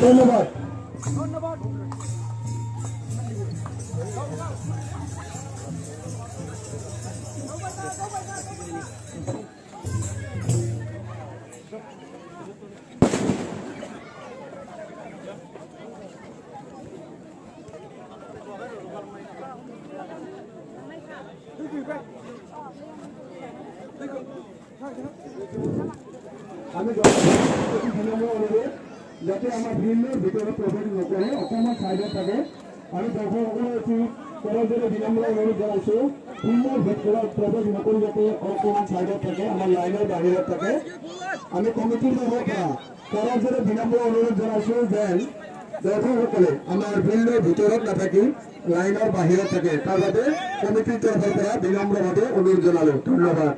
ধন্যবাদ। আমি যাতে আমার ভিন্নের ভিতরে প্রবেশ নকৰে অকণমান সাইডত থাকে আৰু দৰ্শকসকলে এটি কৰজৰে বিনম্ৰ অনুৰোধ জনাইছোঁ ভিন্নৰ ভিতৰত প্ৰৱেশ নকৰি যাতে অকণমান সাইডত থাকে আমাৰ লাইনৰ বাহিৰত থাকে। আমি কমিটিৰ ফালৰ পৰা কৰজৰে বিনম্ৰ অনুৰোধ জনাইছোঁ যেন দৰ্শকসকলে আমাৰ ভিন্নৰ ভিতৰত নাথাকি লাইনৰ বাহিৰত থাকে তাৰ বাবে কমিটিৰ তৰফৰ পৰা বিনম্ৰভাৱে অনুৰোধ জনালোঁ। ধন্যবাদ।